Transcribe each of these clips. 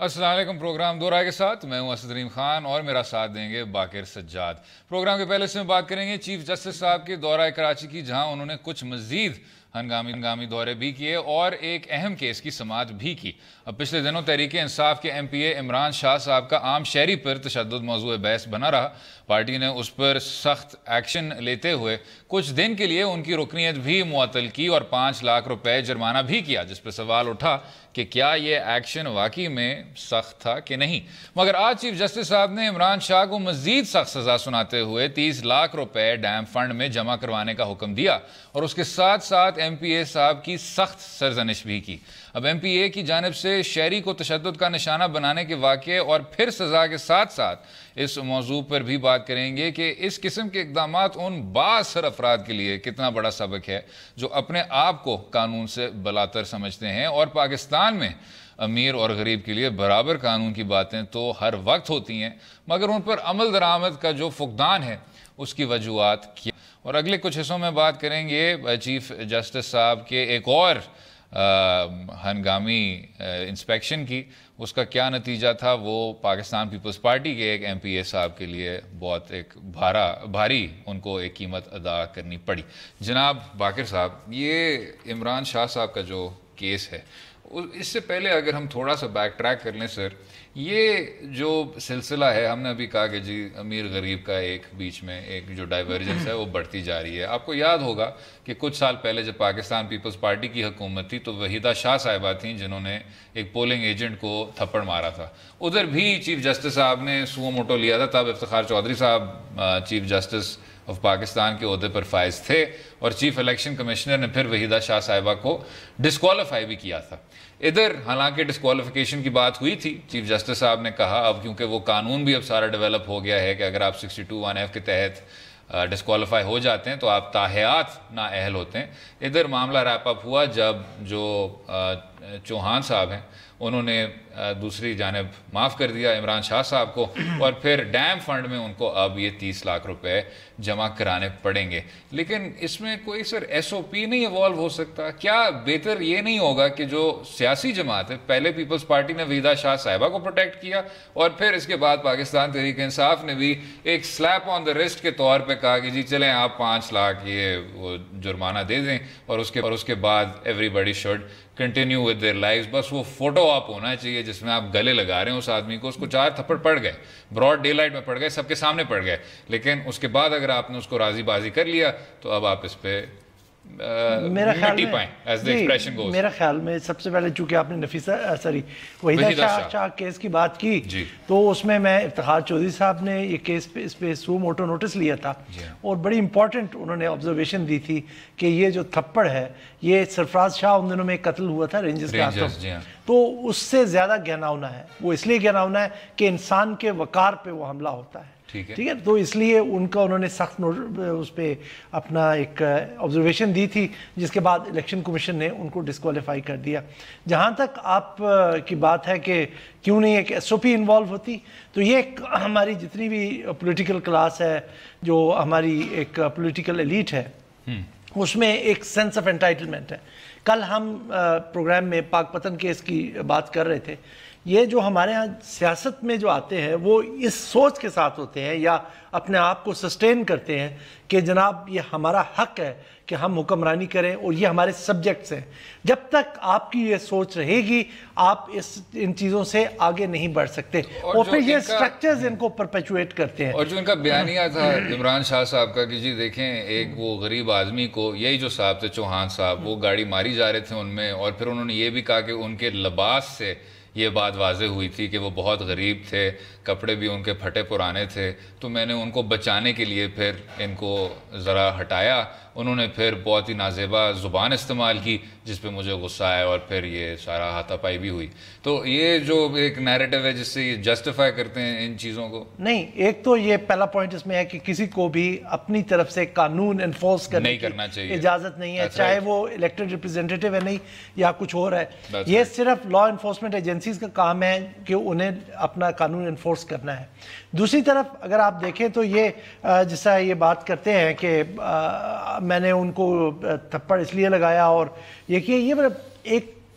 السلام علیکم۔ پروگرام دو رائے کے ساتھ میں ہوں اسد ریم خان اور میرا ساتھ دیں گے باقر سجاد۔ پروگرام کے پہلے سے میں بات کریں گے چیف جسٹس صاحب کے دورہ کراچی کی، جہاں انہوں نے کچھ مزید ہنگامی دورے بھی کیے اور ایک اہم کیس کی سماعت بھی کی۔ اب پچھلے دنوں تحریک انصاف کے ایم پی اے عمران شاہ صاحب کا عام شہری پر تشدد موضوع بحث بنا رہا۔ پارٹی نے اس پر سخت ایکشن لیتے ہوئے کچھ دن کے لیے ان کی رکنیت بھی معطل کی اور 5 لاکھ روپے جرمانہ بھی کیا، جس پر سوال اٹھا کہ کیا یہ ایکشن واقعی میں سخت تھا کہ نہیں۔ مگر آج چیف جسٹس صاحب نے عمران شاہ کو مزید سخت سزا سناتے ہوئے 30 لاکھ روپے ڈیم فنڈ میں جمع کروانے کا حکم دیا اور اس کے ساتھ ساتھ ایم پی اے صاحب کی سخت سرزنش بھی کی۔ اب ایم پی اے کی جانب سے شہری کو تشدد کا نشانہ بنانے کے واقعے اور پھر سزا کے ساتھ ساتھ اس موضوع پر بھی بات کریں گے کہ اس قسم کے اقدامات ان بااثر افراد کے لیے کتنا بڑا سبق ہے جو اپنے آپ کو قانون سے بالاتر سمجھتے ہیں، اور پاکستان میں امیر اور غریب کے لیے برابر قانون کی باتیں تو ہر وقت ہوتی ہیں، مگر ان پر عمل درآمد کا جو فقدان ہے اس کی وجوہات کیا۔ اور اگلے کچھ حصوں میں بات کریں گے چیف جسٹس صاحب کے ایک اور ہنگامی انسپیکشن کی، اس کا کیا نتیجہ تھا، وہ پاکستان پیپلز پارٹی کے ایک ایم پی اے صاحب کے لیے بہت ایک بھاری ان کو ایک قیمت ادا کرنی پڑی۔ جناب باقر صاحب، یہ عمران شاہ صاحب کا جو کیس ہے، اس سے پہلے اگر ہم تھوڑا سا بیک ٹریک کر لیں سر، یہ جو سلسلہ ہے، ہم نے ابھی کہا کہ جی امیر غریب کا ایک بیچ میں ایک جو ڈائیورجنس ہے وہ بڑھتی جا رہی ہے۔ آپ کو یاد ہوگا کہ کچھ سال پہلے جب پاکستان پیپلز پارٹی کی حکومت تھی تو وحیدہ شاہ صاحبہ تھیں جنہوں نے ایک پولنگ ایجنٹ کو تھپڑ مارا تھا۔ ادھر بھی چیف جسٹس صاحب نے سو موٹو لیا تھا، تب افتخار چودھری صاحب چیف جسٹس آف پاکستان کے عہدے پر فائز تھے اور چیف الیکشن کمشنر نے پھر وحیدہ شاہ صاحبہ کو ڈسکوالیفائی بھی کیا تھا۔ ادھر حالانکہ ڈسکوالیفیکیشن کی بات ہوئی تھی، چیف جسٹس صاحب نے کہا اب کیونکہ وہ قانون بھی اب سارا ڈیولپ ہو گیا ہے کہ اگر آپ 62(1)F کے تحت ڈسکوالیفائی ہو جاتے ہیں تو آپ تاحیات نااہل ہوتے ہیں۔ ادھر معاملہ ریپ اپ ہوا جب جو چوہان صاحب ہیں انہوں نے دوسری جانب معاف کر دیا عمران شاہ صاحب کو، اور پھر ڈیم فنڈ میں ان کو اب یہ 30 لاکھ روپے جمع کرانے پڑیں گے۔ لیکن اس میں کوئی سر ایس او پی نہیں ایوالو ہو سکتا؟ کیا بہتر یہ نہیں ہوگا کہ جو سیاسی جماعت ہے، پہلے پیپلز پارٹی نے وحیدہ شاہ صاحبہ کو پروٹیکٹ کیا اور پھر اس کے بعد پاکستان تحریک انصاف نے بھی ایک سلیپ آن دا رسٹ کے طور پہ کہا کہ جی چلیں آپ 5 لاکھ یہ وہ جرمانہ دے دیں اور اس کے بعد everybody should continue with their lives. بس وہ فوٹو آپ ہونا چاہیے جس میں آپ گلے لگا رہے ہیں اس آدمی کو، اس کو 4 تھپڑ پڑ گئے، براڈ ڈے لائٹ میں پڑ گئے، سب کے سامنے پڑ گئے، لیکن اس کے بعد اگر آپ نے اس کو راضی بازی کر لیا تو اب آپ اس پہ مٹی پائیں ایز دی ایکسپریشن گوز۔ میرا خیال میں سب سے پہلے چونکہ آپ نے وحیدہ شاہ کیس کی بات کی تو اس میں افتخار چودھری صاحب نے یہ کیس پہ اس پہ سو موٹو نوٹس لیا تھا اور بڑی امپورٹنٹ انہوں نے آبزرویشن دی تھی کہ یہ جو تھپڑ ہے یہ سرفراز شاہ ان دنوں میں قتل ہوا تھا رینجرز کے ہاتھوں، تو اس سے زیادہ گہناؤنا ہے، وہ اس لیے گہناؤنا ہے کہ انسان کے وقار پہ وہ حملہ ہوتا ہے، ٹھیک ہے، تو اس لیے ان کا انہوں نے سخت اس پہ اپنا ایک آبزرویشن دی تھی، جس کے بعد الیکشن کمیشن نے ان کو ڈسکوالیفائی کر دیا۔ جہاں تک آپ کی بات ہے کہ کیوں نہیں ایک ایس او پی انوالو ہوتی، تو یہ ہماری جتنی بھی پولیٹیکل کلاس ہے، جو ہماری ایک پولیٹیکل ایلیٹ ہے، اس میں ایک سینس آف انٹائٹلمنٹ ہے۔ کل ہم پروگرام میں پاک پتن کیس کی بات کر رہے تھے، یہ جو ہمارے ہاں سیاست میں جو آتے ہیں وہ اس سوچ کے ساتھ ہوتے ہیں یا اپنے آپ کو سسٹین کرتے ہیں کہ جناب یہ ہمارا حق ہے کہ ہم حکمرانی کریں اور یہ ہمارے سبجیکٹس ہیں۔ جب تک آپ کی یہ سوچ رہے گی آپ ان چیزوں سے آگے نہیں بڑھ سکتے، اور پھر یہ سٹرکچرز ان کو پرپیچویٹ کرتے ہیں۔ اور جو ان کا بیانیہ تھا عمران شاہ صاحب کا کہ جی دیکھیں ایک وہ غریب آدمی کو، یہی جو صاحب تھے چوہان صاحب، وہ گاڑی ماری جا رہے تھے ان میں، اور پھر انہوں نے یہ بھی کہا کہ ان کے لباس سے یہ بات واضح ہوئی تھی کہ وہ بہت غریب تھے، کپڑے بھی ان کے پھٹے پرانے تھے، تو میں نے ان کو بچانے کے لیے پھر ان کو ذرا ہٹایا۔ انہوں نے پھر بہت ہی نازیبا زبان استعمال کی جس پہ مجھے غصہ آیا اور پھر یہ سارا ہاتھا پائی بھی ہوئی۔ تو یہ جو ایک نیریٹو ہے جس سے یہ جسٹیفائی کرتے ہیں ان چیزوں کو، نہیں، ایک تو یہ پہلا پوائنٹ اس میں ہے کہ کسی کو بھی اپنی طرف سے قانون انفورس کرنے کی اجازت نہیں ہے، چاہے وہ الیکٹڈ ریپرزینٹیٹیو ہے نہیں یا کچھ اور ہے۔ یہ صرف لا انفورسمنٹ ایجنسیز کا کام ہے کہ انہیں اپنا قانون انفورس کرنا ہے۔ دوسری طرف اگر آپ دیکھیں تو یہ جیسا یہ بات کرتے ہیں کہ میں نے ان کو تھپڑ اس لیے لگایا اور یہ کہ یہ ایک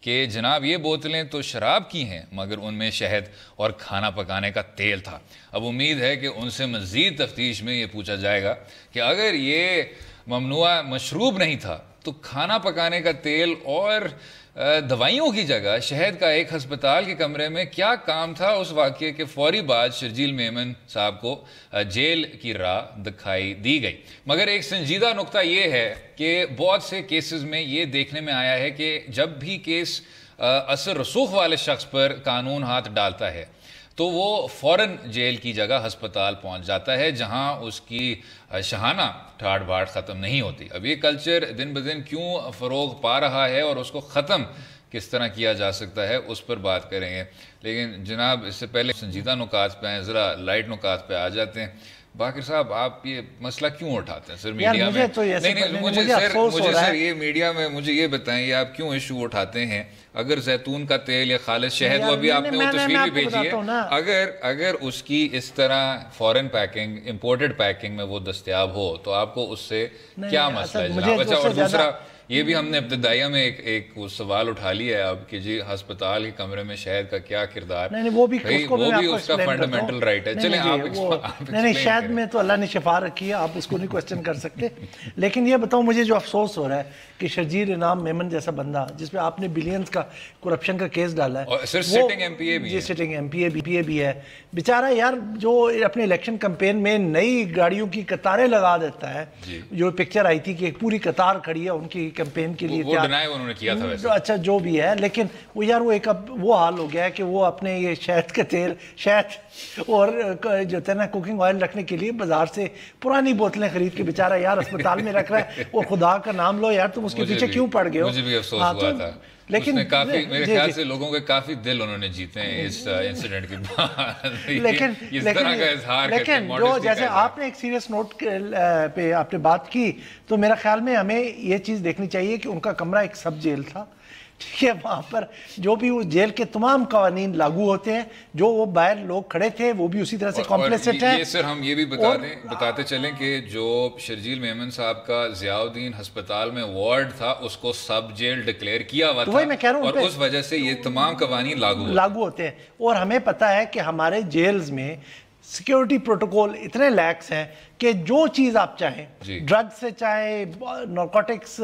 کہ جناب یہ بوتلیں تو شراب کی ہیں مگر ان میں شہد اور کھانا پکانے کا تیل تھا۔ اب امید ہے کہ ان سے مزید تفتیش میں یہ پوچھا جائے گا کہ اگر یہ ممنوع مشروب نہیں تھا تو کھانا پکانے کا تیل اور دوائیوں کی جگہ شہد کا ایک ہسپتال کے کمرے میں کیا کام تھا۔ اس واقعے کے فوری بعد شرجیل میمن صاحب کو جیل کی راہ دکھائی دی گئی، مگر ایک سنجیدہ نقطہ یہ ہے کہ بہت سے کیسز میں یہ دیکھنے میں آیا ہے کہ جب بھی کیس اثر رسوخ والے شخص پر قانون ہاتھ ڈالتا ہے تو وہ فوراً جیل کی جگہ ہسپتال پہنچ جاتا ہے جہاں اس کی شہانہ ٹھاٹ بھاٹ ختم نہیں ہوتی۔ اب یہ کلچر دن بدن کیوں فروغ پا رہا ہے اور اس کو ختم کس طرح کیا جا سکتا ہے اس پر بات کریں گے، لیکن جناب اس سے پہلے سنجیدہ نکات پہ آئیں، ذرا لائٹ نکات پہ آ جاتے ہیں۔ باقر صاحب آپ یہ مسئلہ کیوں اٹھاتے ہیں سر میڈیا میں؟ مجھے سر یہ میڈیا میں مجھے یہ بتائیں یہ آپ کیوں ایشو اٹھاتے ہیں؟ اگر زیتون کا تیل یا خالص شہد، وہ ابھی آپ نے وہ تصویر بھی بھیجی ہے، اگر اس کی اس طرح فورن پیکنگ امپورٹڈ پیکنگ میں وہ دستیاب ہو تو آپ کو اس سے کیا مسئلہ ہے جناب؟ اچھا، اور دوسرا یہ بھی ہم نے ابتدائیہ میں ایک سوال اٹھا لیا ہے اب کہ جی ہسپتال کے کمرے میں شہد کا کیا کردار، وہ بھی اس کا فنڈامنٹل رائٹ ہے۔ چلیں آپ نہیں، شہد میں تو اللہ نے شفا رکھی ہے، آپ اس کو نہیں کوسچن کر سکتے۔ لیکن یہ بتاؤ مجھے جو افسوس ہو رہا ہے کہ شرجیل انعام میمن جیسا بندہ جس پہ آپ نے بلینز کا کرپشن کا کیس ڈالا ہے، سٹنگ ایم پی اے بھی ہے، سٹنگ ایم پی اے بھی ہے، بیچارہ یار جو اپنے الیکشن کمپین میں نئی گاڑیوں کی قطاریں لگا دیتا ہے، جو پکچر آئی تھی کہ ایک پوری قطار کھڑی ہے ان کی کیمپین کے لیے، انہوں نے کیا تھا اچھا جو بھی ہے، لیکن وہ یار وہ ایک اب وہ حال ہو گیا ہے کہ وہ اپنے یہ شہد کا تیل، شہد اور جو ہے نا کوکنگ آئل رکھنے کے لیے بازار سے پرانی بوتلیں خرید کے بیچارہ یار اسپتال میں رکھ رہا ہے۔ اور خدا کا نام لو یار، تم اس کے پیچھے کیوں پڑ گئے ہو؟ مجھے بھی افسوس ہوا تھا، لیکن میرے خیال سے لوگوں کے کافی دل انہوں نے جیتے ہیں اس انسیڈنٹ کے بعد، اس طرح کا اظہار کرتے ہیں۔ لیکن جو جیسے آپ نے ایک سیریس نوٹ پہ آپ نے بات کی تو میرا خیال میں ہمیں یہ چیز دیکھنی چاہیے کہ ان کا کمرہ ایک سب جیل تھا، ٹھیک ہے، وہاں پر جو بھی وہ جیل کے تمام قوانین لاگو ہوتے ہیں، جو وہ باہر لوگ کھڑے تھے وہ بھی اسی طرح سے کمپلیسٹ ہے۔ یہ سر ہم یہ بھی بتاتے چلیں کہ جو شرجیل میمن صاحب کا ضیاء الدین ہسپتال میں وارڈ تھا اس کو سب جیل ڈکلیئر کیا ہوا تھا، اور اس وجہ سے یہ تمام قوانین لاگو ہوتے ہیں۔ اور ہمیں پتہ ہے کہ ہمارے جیلز میں سیکیورٹی پروٹوکول اتنے لیکس ہیں کہ جو چیز آپ چاہیں، ڈرگ سے چاہے نارکوٹکس،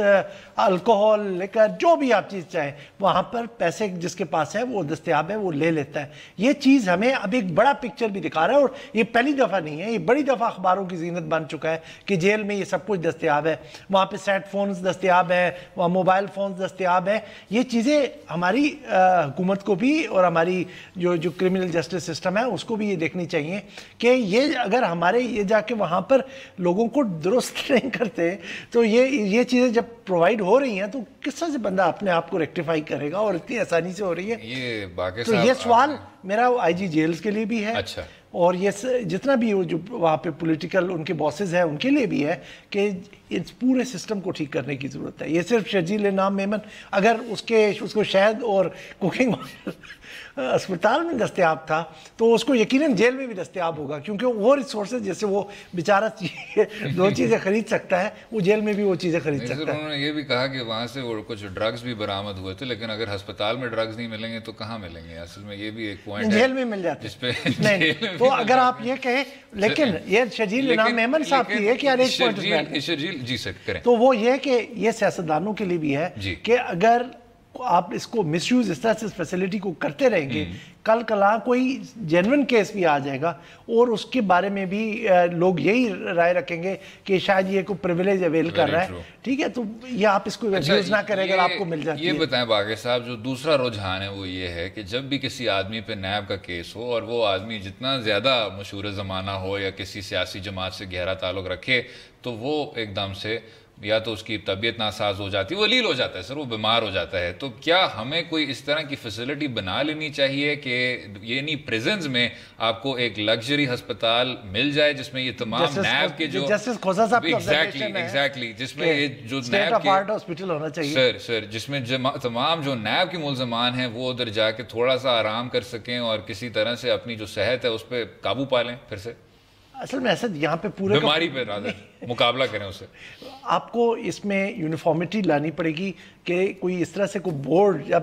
الکوہول، لیکر، جو بھی آپ چیز چاہیں، وہاں پر پیسے جس کے پاس ہے وہ دستیاب ہے، وہ لے لیتا ہے۔ یہ چیز ہمیں اب ایک بڑا پکچر بھی دکھا رہا ہے، اور یہ پہلی دفعہ نہیں ہے، یہ بڑی دفعہ اخباروں کی زینت بن چکا ہے کہ جیل میں یہ سب کچھ دستیاب ہے، وہاں پہ سیٹ فونز دستیاب ہیں، وہاں موبائل فونز دستیاب ہیں۔ یہ چیزیں ہماری حکومت کو بھی اور ہماری جو کرمنل جسٹس سسٹم ہے اس کو بھی یہ دیکھنی چاہیے کہ یہ اگر ہمارے یہ جا کے وہاں پر لوگوں کو درست نہیں کرتے تو یہ چیزیں جب پرووائڈ ہو رہی ہیں تو کس طرح سے بندہ اپنے آپ کو ریکٹیفائی کرے گا، اور اتنی آسانی سے ہو رہی ہے۔ تو یہ سوال میرا آئی جی جیلز کے لیے بھی ہے، اور یہ جتنا بھی جو وہاں پہ پولیٹیکل ان کے باسز ہیں ان کے لیے بھی ہے کہ اس پورے سسٹم کو ٹھیک کرنے کی ضرورت ہے۔ یہ صرف شرجیل انعام میمن اگر اس کو شہد اور کوکنگ اسپتال میں دستیاب تھا تو اس کو یقیناً جیل میں بھی دستیاب ہوگا، کیونکہ وہ ریسورسز جیسے وہ بیچارہ دو چیزیں خرید سکتا ہے وہ جیل میں بھی وہ چیزیں خرید سکتا ہے۔ انہوں نے یہ بھی کہا کہ وہاں سے وہ کچھ ڈرگز بھی برآمد ہوئے تھے، لیکن اگر ہسپتال میں ڈرگز نہیں ملیں گے تو کہاں ملیں گے؟ اصل میں یہ بھی ایک پوائنٹ ہے، جیل میں مل جاتے جس پہ تو اگر آپ یہ کہیں، لیکن یہ شرجیل انعام میمن صاحب کی ہے کہ جی سر کریں تو وہ یہ کہ یہ سیاستدانوں کے لیے بھی ہے کہ اگر آپ اس کو مس یوز اس طرح سے اس فیسلٹی کو کرتے رہیں گے، کل کلا کوئی جینوئن کیس بھی آ جائے گا اور اس کے بارے میں بھی لوگ یہی رائے رکھیں گے کہ شاید یہ کوئی پریویلیج اویل کر رہا ہے، ٹھیک ہے، تو یہ آپ اس کو یوز نہ کریں اگر آپ کو مل جاتی ہے۔ یہ بتائیں باقر صاحب، جو دوسرا رجحان ہے وہ یہ ہے کہ جب بھی کسی آدمی پہ نیب کا کیس ہو اور وہ آدمی جتنا زیادہ مشہور زمانہ ہو یا کسی سیاسی جماعت سے گہرا تعلق رکھے تو وہ ایک دم سے یا تو اس کی طبیعت ناساز ہو جاتی ہے، وہ لیل ہو جاتا ہے سر، وہ بیمار ہو جاتا ہے۔ تو کیا ہمیں کوئی اس طرح کی فیسلٹی بنا لینی چاہیے کہ یعنی پریزنز میں آپ کو ایک لگژری ہسپتال مل جائے جس میں یہ تمام نیب کے جو ایگزیکٹلی جس میں یہ جو نیب کے ہاسپٹل ہونا چاہیے سر جس میں تمام جو نیب کے ملزمان ہیں وہ ادھر جا کے تھوڑا سا آرام کر سکیں اور کسی طرح سے اپنی جو صحت ہے اس پہ قابو پا لیں پھر سے؟ اصل میں ایسا یہاں پہ پورے بیماری پہ مقابلہ کریں اسے، آپ کو اس میں یونیفارمٹی لانی پڑے گی کہ کوئی اس طرح سے کوئی بورڈ جب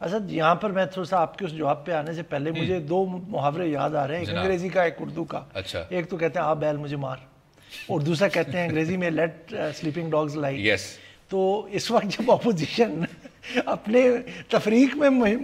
اسد یہاں پر میں تھوڑا سا آپ کے اس جواب پہ آنے سے پہلے مجھے دو محاورے یاد آ رہے ہیں، ایک انگریزی کا ایک اردو کا. اچھا. ایک تو کہتے ہیں آ بیل مجھے مار، اور دوسرا کہتے ہیں انگریزی میں لیٹ سلیپنگ ڈاگز لائی. تو اس وقت جب اپوزیشن اپنے تفریق میں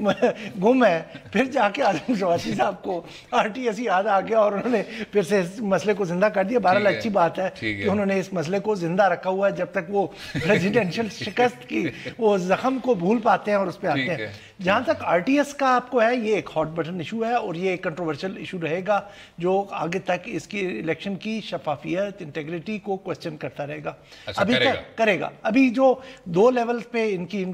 گم ہے، پھر جا کے عالم شواسی صاحب کو آر ٹی ایس یاد آ گیا اور انہوں نے پھر سے اس مسئلے کو زندہ کر دیا. بہرحال اچھی بات ہے کہ انہوں نے اس مسئلے کو زندہ رکھا ہوا ہے جب تک وہ پریزیڈنشل شکست کی وہ زخم کو بھول پاتے ہیں اور اس پہ آتے ہیں. جہاں تک آر ٹی ایس کا آپ کو ہے، یہ ایک ہاٹ بٹن ایشو ہے اور یہ ایک کنٹروورشل ایشو رہے گا جو آگے تک اس کی الیکشن کی شفافیت انٹیگریٹی کو کوسچن کرتا رہے گا. ابھی تک کرے گا. ابھی جو دو لیولز پہ ان کی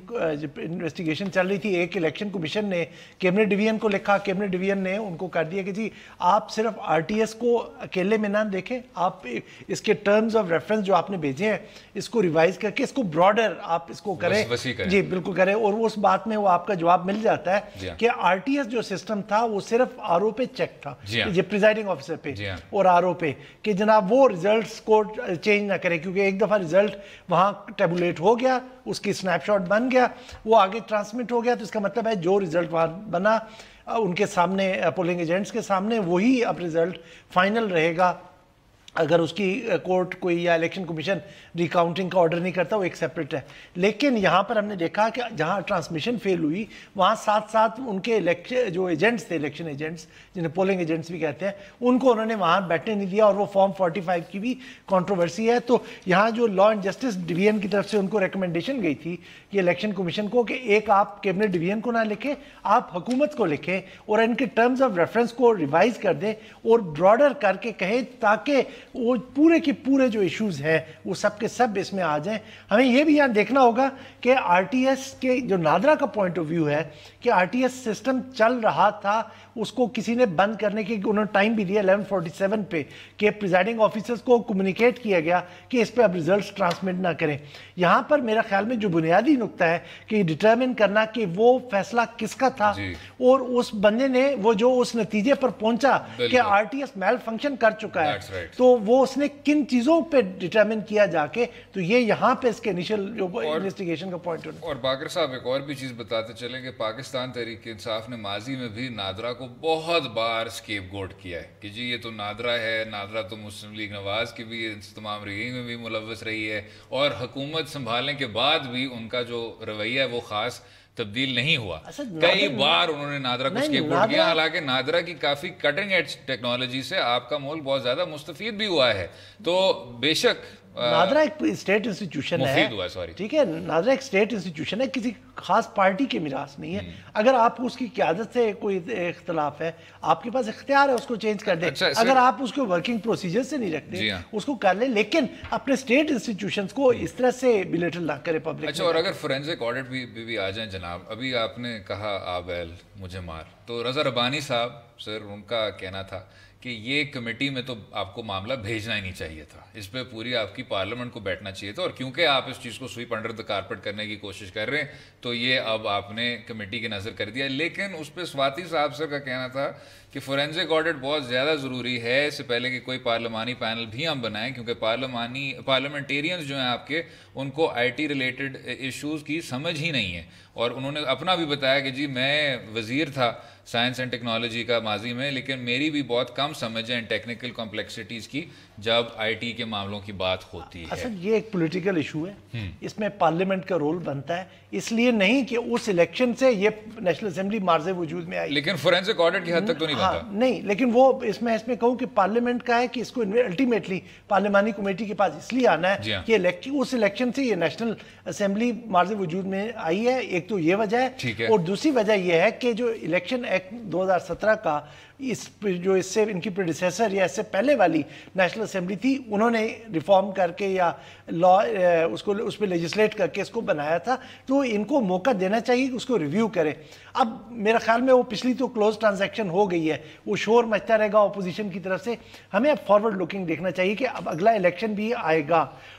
انویسٹیگیشن چل رہی تھی، ایک الیکشن کمیشن نے کیبنٹ ڈویژن کو لکھا، کیبنٹ ڈویژن نے ان کو کر دیا کہ جی آپ صرف آر ٹی ایس کو اکیلے میں نہ دیکھیں، آپ اس کے ٹرمز آف ریفرنس جو آپ نے بھیجے ہیں اس کو ریوائز کر کے اس کو براڈر آپ اس کو کریں. جی بالکل کریں. اور اس بات میں وہ آپ کا جواب مل جاتا ہے کہ آر ٹی ایس جو سسٹم تھا وہ صرف آر او پہ چیک تھا، یہ پریزائڈنگ آفیسر پہ اور آر او پہ، کہ جناب وہ ریزلٹس کو چینج نہ کرے، کیونکہ ایک دفعہ ریزلٹ وہاں ٹیبولیٹ ہو گیا، اس کی سنیپ شاٹ بن گیا، وہ آگے ٹرانسمٹ ہو گیا، تو اس کا مطلب ہے جو ریزلٹ وہاں بنا ان کے سامنے پولنگ ایجنٹس کے سامنے وہی اب ریزلٹ فائنل رہے گا. اگر اس کی کورٹ کوئی یا الیکشن کمیشن ریکاؤنٹنگ کا آرڈر نہیں کرتا وہ ایک سیپریٹ ہے. لیکن یہاں پر ہم نے دیکھا کہ جہاں ٹرانسمیشن فیل ہوئی وہاں ساتھ ساتھ ان کے جو ایجنٹس تھے، الیکشن ایجنٹس جنہیں پولنگ ایجنٹس بھی کہتے ہیں، ان کو انہوں نے وہاں بیٹھنے نہیں دیا اور وہ فارم 45 کی بھی کنٹروورسی ہے. تو یہاں جو لا اینڈ جسٹس ڈویژن کی طرف سے ان کو ریکمنڈیشن گئی تھی کہ الیکشن کمیشن کو کہ ایک آپ کیبنٹ ڈویژن کو نہ لکھیں، آپ حکومت کو لکھیں اور ان کے ٹرمز آف ریفرنس کو ریوائز کر دیں اور براڈر کر کے کہیں تاکہ وہ پورے کے پورے جو ایشوز ہیں وہ سب کے سب اس میں آ جائیں. ہمیں یہ بھی یہاں دیکھنا ہوگا کہ آر ٹی ایس کے جو نادرا کا پوائنٹ آف ویو ہے کہ آر ٹی ایس سسٹم چل رہا تھا، اس کو کسی نے بند کرنے کے انہوں نے ٹائم بھی دیا 11:47 پہ کہ پریزائڈنگ آفیسرز کو کمیونیکیٹ کیا گیا کہ اس پہ اب ریزلٹس ٹرانسمٹ نہ کریں. یہاں پر میرا خیال میں جو بنیادی نقطہ ہے کہ ڈٹرمن کرنا کہ وہ فیصلہ کس کا تھا اور اس بندے نے وہ جو اس نتیجے پر پہنچا کہ R T S malfunction کر چکا ہے تو وہ اس نے کن چیزوں پہ ڈٹرمن کیا جا کے، تو یہ یہاں پہ اس کے انیشل جو انویسٹیگیشن کا پوائنٹ ہے. اور باقر صاحب ایک اور بھی چیز بتاتے چلیں کہ پاکستان تحریک انصاف نے ماضی میں بھی نادرا کو بہت بار اسکیپ گوٹ کیا ہے کہ جی یہ تو نادرا ہے، نادرا تو مسلم لیگ نواز کی بھی تمام ریگنگ میں بھی ملوث رہی ہے، اور حکومت سنبھالنے کے بعد بھی ان کا جو رویہ ہے وہ خاص تبدیل نہیں ہوا. کئی بار انہوں نے نادرا کو اسکیپ گوٹ کیا، حالانکہ نادرا کی کافی کٹنگ ایج ٹیکنالوجی سے آپ کا ملک بہت زیادہ مستفید بھی ہوا ہے. تو بے شک نادرا ایک اسٹیٹ انسٹیٹیوشن ہے، ٹھیک ہے، نادرا ایک اسٹیٹ انسٹیٹیوشن ہے، کسی خاص پارٹی کے میراث نہیں ہے. اگر آپ کو اس کی قیادت سے کوئی اختلاف ہے آپ کے پاس اختیار ہے اس کو چینج کر دیں. اگر آپ اس کو ورکنگ پروسیجر سے نہیں رکھتے اس کو کر لیں، لیکن اپنے اسٹیٹ انسٹیٹیوشنز کو اس طرح سے بلیٹل نہ کرے پبلک. اچھا، اور اگر فورینزک آڈٹ بھی آ جائیں جناب، ابھی آپ نے کہا آبیل مجھے مار، تو رضا ربانی صاحب سر ان کا کہنا تھا کہ یہ کمیٹی میں تو آپ کو معاملہ بھیجنا ہی نہیں چاہیے تھا، اس پہ پوری آپ کی پارلیمنٹ کو بیٹھنا چاہیے تھا، اور کیونکہ آپ اس چیز کو سویپ انڈر دا کارپیٹ کرنے کی کوشش کر رہے ہیں تو یہ اب آپ نے کمیٹی کی نظر کر دیا. لیکن اس پہ سواتی صاحب سر کا کہنا تھا کہ فورینزک آڈٹ بہت زیادہ ضروری ہے، اس سے پہلے کہ کوئی پارلیمانی پینل بھی ہم بنائیں، کیونکہ پارلیمنٹیرینز جو ہیں آپ کے ان کو آئی ٹی ریلیٹڈ ایشوز کی سمجھ ہی نہیں ہے. اور انہوں نے اپنا بھی بتایا کہ جی میں وزیر تھا سائنس اینڈ ٹیکنالوجی کا ماضی میں، لیکن میری بھی بہت کم سمجھ ہے ان ٹیکنیکل کمپلیکسٹیز کی جب آئی ٹی کے معاملوں کی بات ہوتی ہے. اصل یہ ایک پولیٹیکل ایشو ہے، اس میں پارلیمنٹ کا رول بنتا ہے، اس لیے نہیں کہ اس الیکشن سے یہ نیشنل اسمبلی مارز وجود میں آئی، لیکن فورینزک آڈٹ کی حد تک تو نہیں بنتا. نہیں، لیکن وہ اس میں کہوں کہ پارلیمنٹ کا ہے کہ اس کو الٹیمیٹلی پارلیمانی کمیٹی کے پاس اس لیے آنا ہے کہ اس الیکشن سے یہ نیشنل اسمبلی مارز وجود میں آئی ہے. ایک تو یہ وجہ ہے، اور دوسری وجہ یہ ہے کہ جو الیکشن ایکٹ 2017 کا اس سے ان کی پریڈیسیسر یا اس سے پہلے والی نیشنل اسمبلی تھی، انہوں نے ریفارم کر کے یا لا اس پہ لیجسلیٹ کر کے اس کو بنایا تھا، تو ان کو موقع دینا چاہیے کہ اس کو ریویو کرے. اب میرا خیال میں وہ پچھلی تو کلوز ٹرانزیکشن ہو گئی ہے، وہ شور مچتا رہے گا اپوزیشن کی طرف سے. ہمیں اب فارورڈ لوکنگ دیکھنا چاہیے کہ اب اگلا الیکشن بھی آئے گا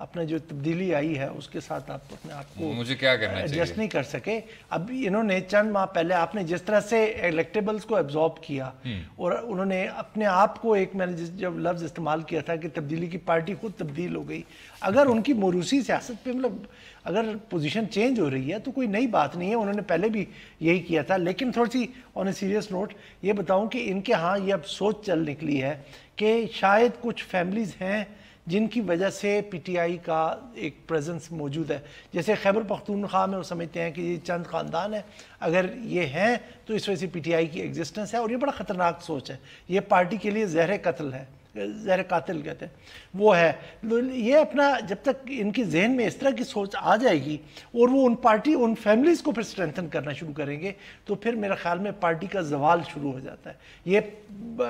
اپنا جو تبدیلی آئی ہے اس کے ساتھ آپ اپنے آپ کو مجھے کیا کرنا چاہیے ایڈجسٹ نہیں کر سکے. اب انہوں نے چند ماہ پہلے آپ نے جس طرح سے الیکٹیبلز کو ایبزارب کیا اور انہوں نے اپنے آپ کو ایک میں نے جب لفظ استعمال کیا تھا کہ تبدیلی کی پارٹی خود تبدیل ہو گئی. اگر ان کی موروثی سیاست پہ مطلب اگر پوزیشن چینج ہو رہی ہے تو کوئی نئی بات نہیں ہے, انہوں نے پہلے بھی یہی کیا تھا. لیکن تھوڑی سی آن اے سیریس نوٹ یہ بتاؤں کہ ان کے ہاں یہ اب سوچ چل نکلی ہے کہ شاید کچھ فیملیز ہیں جن کی وجہ سے پی ٹی آئی کا ایک پریزنس موجود ہے. جیسے خیبر پختونخوا میں وہ سمجھتے ہیں کہ یہ چند خاندان ہیں, اگر یہ ہیں تو اس وجہ سے پی ٹی آئی کی ایگزسٹنس ہے, اور یہ بڑا خطرناک سوچ ہے. یہ پارٹی کے لیے زہر قتل ہے, زہر قاتل کہتے ہیں وہ ہے. یہ اپنا جب تک ان کی ذہن میں اس طرح کی سوچ آ جائے گی اور وہ ان فیملیز کو پھر اسٹرینتھن کرنا شروع کریں گے تو پھر میرا خیال میں پارٹی کا زوال شروع ہو جاتا ہے. یہ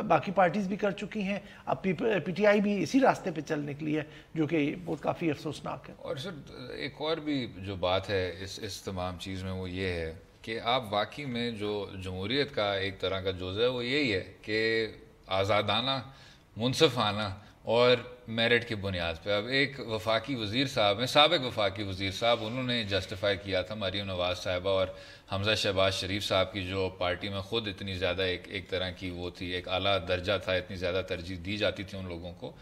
باقی پارٹیز بھی کر چکی ہیں, اب پی ٹی آئی بھی اسی راستے پہ چل نکلی ہے جو کہ بہت کافی افسوسناک ہے. اور سر ایک اور بھی جو بات ہے اس تمام چیز میں وہ یہ ہے کہ آپ واقعی میں جو جمہوریت کا ایک طرح کا جزء ہے وہ یہی ہے کہ آزادانہ, منصفانہ اور میرٹ کی بنیاد پہ. اب ایک وفاقی وزیر صاحب ہیں, سابق وفاقی وزیر صاحب, انہوں نے جسٹیفائی کیا تھا مریم نواز صاحبہ اور حمزہ شہباز شریف صاحب کی جو پارٹی میں خود اتنی زیادہ ایک طرح کی وہ تھی, ایک اعلیٰ درجہ تھا, اتنی زیادہ ترجیح دی جاتی تھی ان لوگوں کو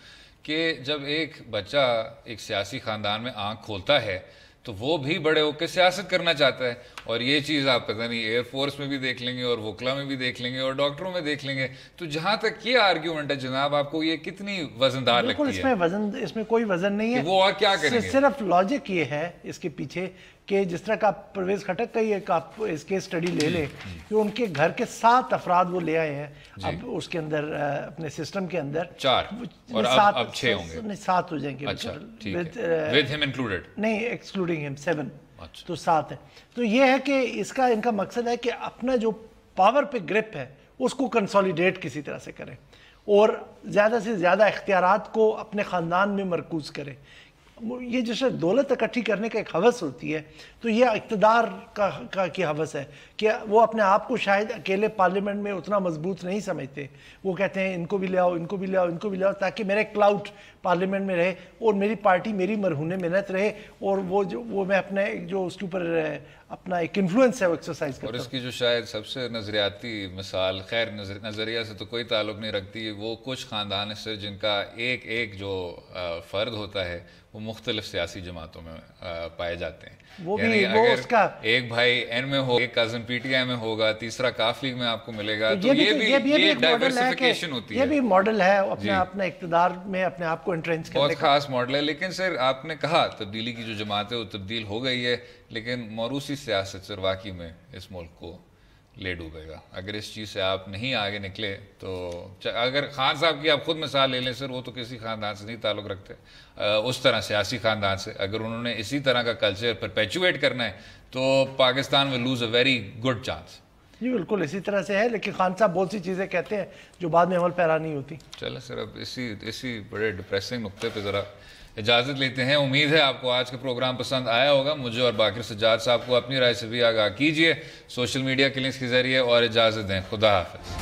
کہ جب ایک بچہ ایک سیاسی خاندان میں آنکھ کھولتا ہے تو وہ بھی بڑے ہو کے سیاست کرنا چاہتا ہے. اور یہ چیز آپ پتہ نہیں ایئر فورس میں بھی دیکھ لیں گے اور وکلا میں بھی دیکھ لیں گے اور ڈاکٹروں میں دیکھ لیں گے. تو جہاں تک یہ آرگیومنٹ ہے جناب, آپ کو یہ کتنی وزندار لگتی ہے؟ اس میں کوئی وزن نہیں ہے. وہ اور کیا کریں گے؟ صرف لاجک یہ ہے اس کے پیچھے کہ جس طرح کا پرویز خٹک کا ایک آپ اس کے اسٹڈی لے لیں کہ ان کے گھر کے 7 افراد وہ لے آئے ہیں اب اس کے اندر اپنے سسٹم کے اندر 4 اور اب 6 ہوں گے, نہیں 7 ہو جائیں گے. اچھا ٹھیک ہے, ود ہم انکلوڈڈ نہیں, ایکسکلوڈنگ ہم 7, تو 7 ہیں. تو یہ ہے کہ ان کا مقصد ہے کہ اپنا جو پاور پہ گرپ ہے اس کو کنسولیڈیٹ کسی طرح سے کریں اور زیادہ سے زیادہ اختیارات کو اپنے خاندان میں مرکوز کریں. یہ جیسے دولت اکٹھی کرنے کا ایک ہوس ہوتی ہے تو یہ اقتدار کی ہوس ہے کہ وہ اپنے آپ کو شاید اکیلے پارلیمنٹ میں اتنا مضبوط نہیں سمجھتے. وہ کہتے ہیں ان کو بھی لے آؤ, ان کو بھی لے آؤ, ان کو بھی لے آؤ, تاکہ میرا کلاؤٹ پارلیمنٹ میں رہے اور میری پارٹی میری مرہون محنت رہے اور وہ میں اپنے جو اس کے اوپر اپنا ایک انفلوئنس ہے وہ ایکسرسائز کرتا ہوں. اور اس کی جو شاید سب سے نظریاتی مثال, خیر نظریہ سے تو کوئی تعلق نہیں رکھتی, وہ کچھ خاندان سے جن کا ایک جو فرد ہوتا ہے وہ مختلف سیاسی جماعتوں میں پائے جاتے ہیں. یعنی اگر ایک بھائی این میں ہو, ایک کازن پی ٹی آئی میں ہوگا, تیسرا کاف لیگ میں آپ کو ملے گا, تو یہ بھی ڈائیورسفیکیشن ہوتی ہے. یہ بھی ماڈل ہے اپنا اقتدار میں اپنے آپ کو انٹرینچ کرنے کا, بہت خاص ماڈل ہے. لیکن سر آپ نے کہا تبدیلی کی جو جماعت ہے وہ تبدیل ہو گئی ہے, لیکن موروثی سیاست سر واقعی میں اس ملک کو لے ڈوبے گا. اگر اس چیز سے آپ نہیں آگے نکلے تو, اگر خان صاحب کی آپ خود مثال لے لیں سر, وہ تو کسی خاندان سے نہیں تعلق رکھتے اس طرح سیاسی خاندان سے. اگر انہوں نے اسی طرح کا کلچر پرپیچویٹ کرنا ہے تو Pakistan will lose a very good chance. جی بالکل اسی طرح سے ہے, لیکن خان صاحب بہت سی چیزیں کہتے ہیں جو بعد میں عمل پیرا نہیں ہوتی. چلیں سر اب اسی بڑے ڈپریسنگ نقطے پہ ذرا اجازت لیتے ہیں. امید ہے آپ کو آج کا پروگرام پسند آیا ہوگا. مجھے اور باقر سجاد صاحب کو اپنی رائے سے بھی آگاہ کیجیے سوشل میڈیا کے لنکس کے ذریعے, اور اجازت دیں. خدا حافظ.